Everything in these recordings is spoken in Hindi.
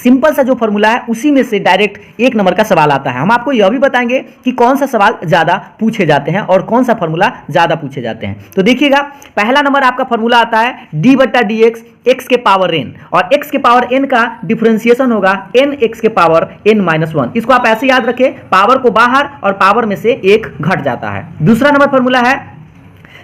सिंपल सा जो फॉर्मूला है उसी में से डायरेक्ट 1 नंबर का सवाल आता है। हम आपको यह भी बताएंगे कि कौन सा सवाल ज़्यादा पूछे जाते हैं और कौन सा फॉर्मूला ज़्यादा पूछे जाते हैं। तो देखिएगा, पहला नंबर आपका फॉर्मूला आता है डी बटा डी एक्स एक्स के पावर एन, और एक्स के पावर एन का डिफरेंशिएशन होगा एन एक्स के पावर एन माइनस 1। इसको आप ऐसे याद रखें, पावर को बाहर और पावर में से 1 घट जाता है। दूसरा नंबर फॉर्मूला है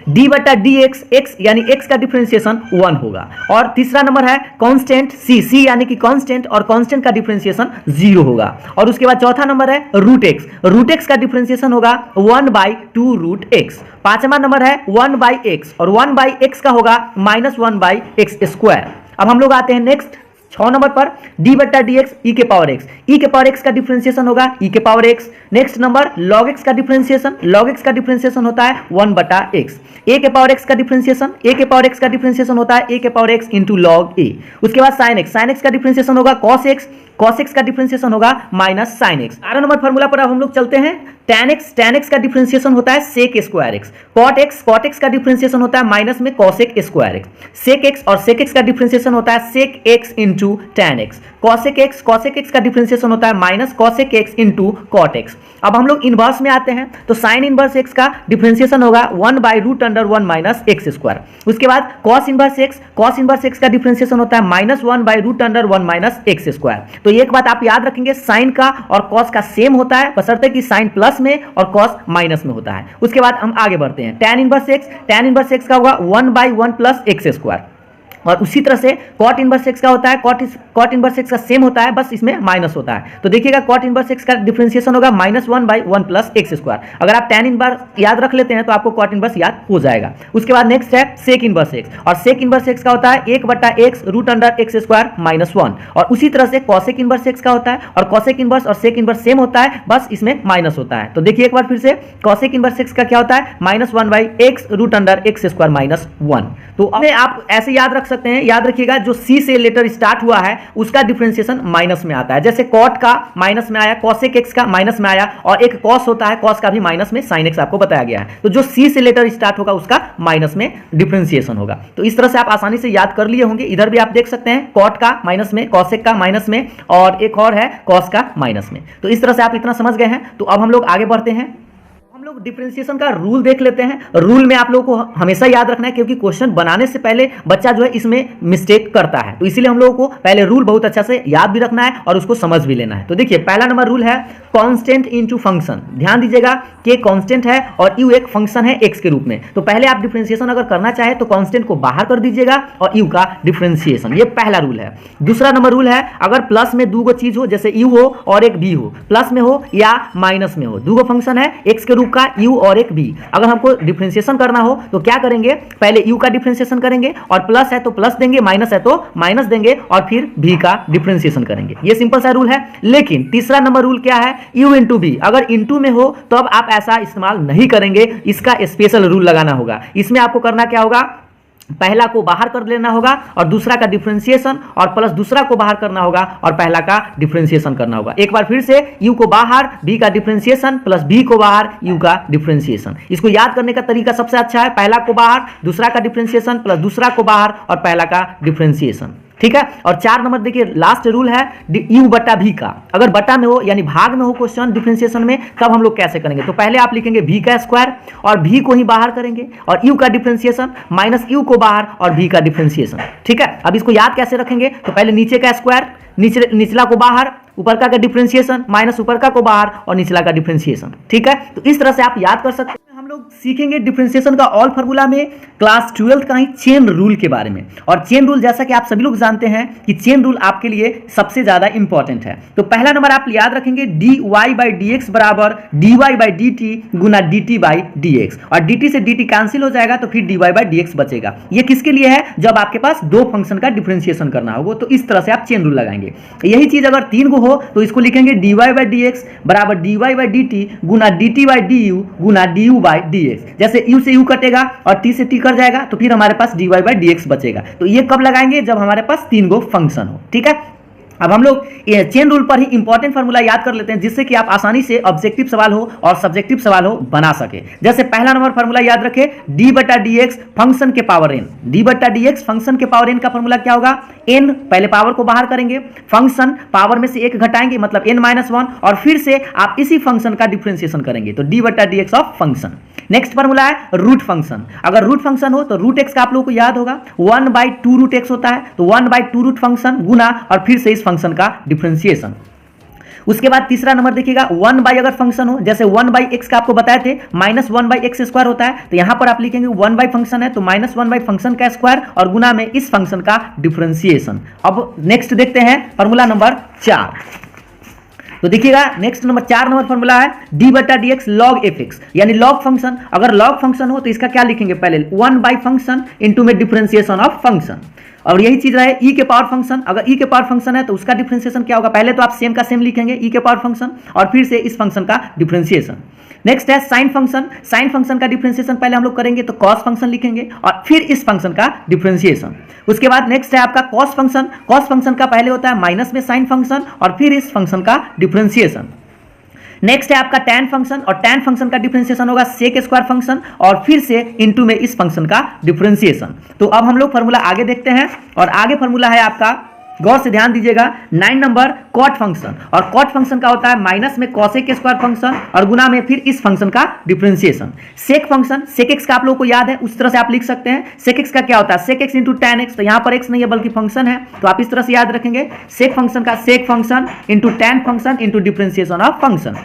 डी बटा डी एक्स, एक्स यानी एक्स का डिफरेंशिएशन 1 होगा। और तीसरा नंबर है कांस्टेंट सी, सी यानी कि कांस्टेंट, और कांस्टेंट का डिफरेंशिएशन 0 होगा। और उसके बाद चौथा नंबर है रूट एक्स का डिफरेंशिएशन होगा 1/2 रूट एक्स। पांचवा नंबर है 1/x, और 1/x का होगा -1/x स्क्वायर। अब हम लोग आते हैं नेक्स्ट 6 नंबर पर, डी बटा डी एक्स ई के पावर एक्स का डिफरेंशिएशन होगा ई के power x. Next number log x का डिफरेंशिएशन होता है 1/x। ए के पावर एक्स का डिफरेंशिएशन होता है ए के पावर एक्स इंटू लॉग ए। उसके बाद साइन एक्स का डिफरेंशिएशन होगा कॉस एक्स का डिफरेंशिएशन होगा minus sine x. 12 number formula पर अब हम लोग चलते हैं। tan x का डिफरेंशिएशन होता है sec square x. cot x का डिफरेंशिएशन होता है माइनस में cosec square x. sec x का डिफरेंशिएशन होता है sec x into tan x। cosec x का डिफरेंशिएशन होता है minus cosec x into cot x। अब हम लोग इनवर्स में आते हैं, तो साइन इनवर्स x का डिफरेंशिएशन होगा 1/√1 माइनस एक्स स्क्वायर। उसके बाद cos इनवर्स x का डिफरेंशिएशन होता है -1/√1 माइनस एक्स स्क्वायर। तो एक बात आप याद रखेंगे, साइन का और cos का सेम होता है, बशर्ते कि साइन प्लस में और cos माइनस में होता है। उसके बाद हम आगे बढ़ते हैं, tan इनवर्स x का होगा 1/1 प्लस एक्स स्क्वायर। और उसी तरह से cot इनवर्स x का होता है, cot इनवर्स x का सेम होता है, बस इसमें माइनस होता है। तो देखिएगा cot इनवर्स x का डिफरेंशिएशन होगा -1/1 प्लस एक्स स्क्वायर। अगर आप tan इनवर्स याद रख लेते हैं तो आपको cot इनवर्स याद हो जाएगा। उसके बाद नेक्स्ट है sec इनवर्स x, और sec इनवर्स x का होता है 1/x √x स्क्वायर माइनस 1। और उसी तरह से cosec इनवर्स x का होता है, और cosec इनवर्स और sec इनवर्स सेम होता है, बस इसमें माइनस होता है। तो देखिए एक बार फिर से, cosec इनवर्स x का क्या होता है -1/x √x स्क्वायर माइनस 1। तो अपने आप ऐसे याद रख सकते हैं, याद रखिएगा जो सी से लेटर स्टार्ट हुआ है उसका डिफरेंशिएशन माइनस में आता है। जैसे कॉट का माइनस में आया, cosec x का माइनस में आया, और एक cos होता है, cos का भी माइनस में sin x आपको बताया गया है। तो जो सी से लेटर स्टार्ट होगा उसका माइनस में डिफरेंशिएशन होगा। तो इस तरह से आप आसानी से याद कर लिए होंगे। इधर भी आप देख सकते हैं कॉट का माइनस में, cosec का माइनस में, और एक और है cos का माइनस में। तो इस तरह से आप इतना समझ गए हैं। तो अब हम लोग आगे बढ़ते हैं, लोग डिफरेंशिएशन का रूल देख लेते हैं। रूल में आप लोगों को हमेशा याद रखना है, क्योंकि क्वेश्चन बनाने से पहले बच्चा जो है इसमें मिस्टेक करता है, तो इसीलिए हम लोगों को पहले रूल बहुत अच्छा से याद भी रखना है और उसको समझ भी लेना है। तो देखिए पहला नंबर रूल है कांस्टेंट इनटू फंक्शन। ध्यान दीजिएगा कि कांस्टेंट है और यू एक फंक्शन है एक्स के रूप में, तो पहले आप डिफरेंशिएशन अगर करना चाहे तो कांस्टेंट को बाहर कर दीजिएगा और यू का डिफरेंशिएशन, ये पहला रूल है। दूसरा नंबर रूल है अगर प्लस में दो चीज हो, जैसे यू हो और एक बी हो, प्लस में हो या माइनस में हो, दो फंक्शन है एक्स के रूप का u और एक b, अगर हमको डिफरेंशिएशन करना हो तो क्या करेंगे, पहले u का डिफरेंशिएशन करेंगे, और प्लस है तो प्लस देंगे, माइनस है तो माइनस देंगे, और फिर b का डिफरेंशिएशन करेंगे। ये सिंपल सा रूल है। लेकिन तीसरा नंबर रूल क्या है, u इंटू बी, अगर इंटू में हो तो अब आप ऐसा इस्तेमाल नहीं करेंगे, इसका स्पेशल रूल लगाना होगा। इसमें आपको करना क्या होगा, पहला को बाहर कर लेना होगा और दूसरा का डिफरेंशिएशन, और प्लस दूसरा को बाहर करना होगा और पहला का डिफरेंशिएशन करना होगा। एक बार फिर से, u को बाहर, b का डिफरेंशिएशन, प्लस b को बाहर, u का डिफरेंशिएशन। इसको याद करने का तरीका सबसे अच्छा है, पहला को बाहर, दूसरा का डिफरेंशिएशन, प्लस दूसरा को बाहर और पहला का डिफरेंशिएशन। ठीक है। और 4 नंबर देखिए लास्ट रूल है u बटा v का, अगर बटा में हो यानी भाग में हो क्वेश्चन डिफरेंशिएशन में, तब हम लोग कैसे करेंगे, तो पहले आप लिखेंगे v का स्क्वायर और v को ही बाहर करेंगे, और u का डिफरेंशिएशन माइनस u को बाहर और v का डिफरेंशिएशन। ठीक है। अब इसको याद कैसे रखेंगे, तो पहले नीचे का स्क्वायर, निचला को बाहर, ऊपर का डिफरेंशिएशन माइनस ऊपर का को बाहर और निचला का डिफरेंशिएशन। ठीक है। तो इस तरह से आप याद कर सकते हैं। हम लोग सीखेंगे डिफरेंशिएशन का ऑल फार्मूला में क्लास 12 का ही चेन रूल के बारे में। और चेन रूल जैसा कि आप सभी लोग जानते हैं कि चेन रूल आपके लिए सबसे ज्यादा इंपॉर्टेंट है। तो पहला नंबर आप याद रखेंगे dy/dx बराबर dy/dt गुना dt/dx, और dt से dt कैंसिल हो जाएगा तो फिर dy/dx बचेगा। ये किसके लिए है, जब आपके पास दो फंक्शन का डिफरेंशिएशन करना होगा, तो इस तरह से आप चेन रूल लगाएंगे। यही चीज अगर 3 को हो तो इसको लिखेंगे dy/dx बराबर dy/dt गुना dt/du गुना du/dx। जैसे u से u कटेगा और t से t कट जाएगा तो फिर हमारे पास dy/dx बचेगा। तो ये कब लगाएंगे, जब हमारे पास 3 गो फंक्शन हो। ठीक है। अब हम लोग चेन रूल पर ही इंपॉर्टेंट फार्मूला याद कर लेते हैं, जिससे कि आप आसानी से ऑब्जेक्टिव सवाल हो और सब्जेक्टिव सवाल हो बना सके। जैसे पहला नंबर फार्मूला याद रखें, डी बटा डी एक्स फंक्शन के पावर एन। डी बटा डी एक्स फंक्शन के पावर एन का फार्मूला क्या होगा? एन, पहले पावर को बाहर करेंगे, फंक्शन पावर में से एक घटाएंगे मतलब एन माइनस वन, और फिर से आप इसी फंक्शन का डिफरेंशिएशन करेंगे तो डी बटा D X of function. Next formula है रूट फंक्शन। अगर रूट फंक्शन हो तो रूट एक्स का आप लोगों को याद होगा 1/2 रूट एक्स होता है, तो 1/2 रूट फंक्शन गुना और फिर से इस फंक्शन का डिफरेंशिएशन। उसके बाद तीसरा नंबर देखिएगा 1 अगर फंक्शन हो, जैसे 1/x का आपको बताए थे -1/x² होता है, तो यहां पर आप लिखेंगे 1 फंक्शन है तो -1 फंक्शन का स्क्वायर और गुना में इस फंक्शन का डिफरेंशिएशन। अब नेक्स्ट देखते हैं फार्मूला नंबर 4। तो देखिएगा नेक्स्ट नंबर 4 नंबर फार्मूला है डी बटा D x log F x, यानी लॉग फंक्शन। अगर लॉग फंक्शन हो तो इसका क्या लिखेंगे? पहले 1 फंक्शन इंटू में डिफरेंशिएशन ऑफ फंक्शन, और यही चीज रहे ई के पावर फंक्शन। अगर ई के पावर फंक्शन है तो उसका डिफरेंशिएशन क्या होगा? पहले तो आप सेम का सेम लिखेंगे ई के पावर फंक्शन और फिर से इस फंक्शन का डिफरेंशिएशन। नेक्स्ट है साइन फंक्शन। साइन फंक्शन का डिफरेंशिएशन पहले हम लोग करेंगे तो कॉस फंक्शन लिखेंगे और फिर इस फंक्शन का डिफरेंशिएशन। उसके बाद नेक्स्ट है आपका कॉस फंक्शन। कॉस फंक्शन का पहले होता है माइनस में साइन फंक्शन और फिर इस फंक्शन का डिफरेंशिएशन। नेक्स्ट है आपका tan फंक्शन, और tan फंक्शन का डिफरेंशिएशन होगा sec स्क्वायर फंक्शन और फिर से इनटू में इस फंक्शन का डिफरेंशिएशन। तो अब हम लोग फार्मूला आगे देखते हैं, और आगे फार्मूला है आपका, गौर से ध्यान दीजिएगा, 9 नंबर कॉट फंक्शन। और कॉट फंक्शन का होता है माइनस में कॉसेक स्क्वायर फंक्शन और गुना में फिर इस फंक्शन का डिफरेंशिएशन। सेक फंक्शन, सेक एक्स का आप लोगों को याद है, उस तरह से आप लिख सकते हैं। सेक एक्स का क्या होता है? Sec x into tan x, तो यहां पर एक्स नहीं है बल्कि फंक्शन है, तो आप इस तरह से याद रखेंगे सेक फंक्शन का sec function into tan function into differentiation of function.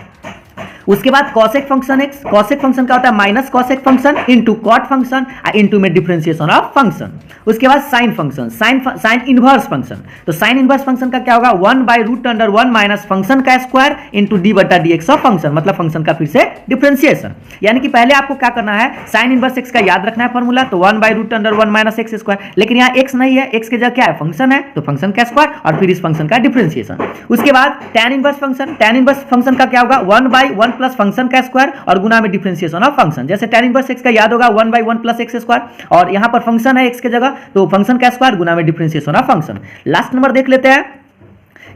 उसके बाद cosec function X, cosec function का होता है minus cosec function into cot function into में डिफरेंशिएशन ऑफ फंक्शन। उसके बाद sine function, sine inverse function, तो साइन इनवर्स फंक्शन का क्या होगा? 1/√1 माइनस फंक्शन का स्क्वायर इंटू डी बटा डी एक्स ऑफ फंक्शन, मतलब फंक्शन का फिर से डिफरेंशिएशन। यानी कि पहले आपको क्या करना है? साइन इनवर्स एक्स का याद रखना है फॉर्मूला, तो 1/√1 माइनस एक्स स्क्वायर, लेकिन यहाँ एक्स नहीं है, एक्स के जगह क्या है? फंक्शन है, तो फंक्शन का स्क्वायर और फिर इस फंक्शन का डिफरेंशिएशन। उसके बाद tan inverse function, tan inverse function का क्या होगा? 1/1 प्लस फंक्शन का स्क्वायर और गुना में डिफरेंशिएशन ऑफ फंक्शन। जैसे tan इनवर्स x का याद होगा 1/1 प्लस एक्स स्क्वायर, और यहां पर फंक्शन है x के जगह तो फंक्शन का स्क्वायर गुना में differentiation of function. Last number देख लेते हैं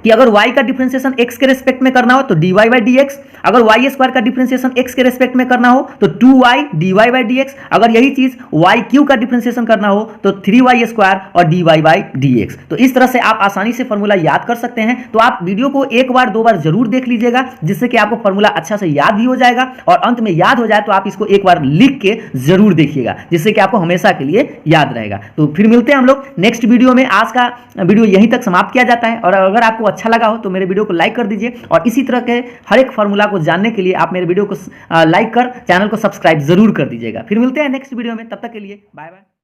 कि अगर y का डिफरेंशिएशन x के रेस्पेक्ट में करना हो तो dy बाई dx, अगर y स्क्वायर का डिफरेंशिएशन x के रेस्पेक्ट में करना हो तो 2y dy बाई dx, अगर यही चीज y क्यू का डिफरेंशिएशन करना हो तो 3y स्क्वायर और dy बाई dx। तो इस तरह से आप आसानी से फॉर्मूला याद कर सकते हैं। तो आप वीडियो को एक बार दो बार जरूर देख लीजिएगा, जिससे कि आपको फॉर्मूला अच्छा से याद भी हो जाएगा, और अंत में याद हो जाए तो आप इसको एक बार लिख के जरूर देखिएगा, जिससे कि आपको हमेशा के लिए याद रहेगा। तो फिर मिलते हैं हम लोग नेक्स्ट वीडियो में। आज का वीडियो यहीं तक समाप्त किया जाता है, और अगर आपको अच्छा लगा हो तो मेरे वीडियो को लाइक कर दीजिए, और इसी तरह के हर एक फार्मूला को जानने के लिए आप मेरे वीडियो को लाइक कर चैनल को सब्सक्राइब जरूर कर दीजिएगा। फिर मिलते हैं नेक्स्ट वीडियो में, तब तक के लिए बाय बाय।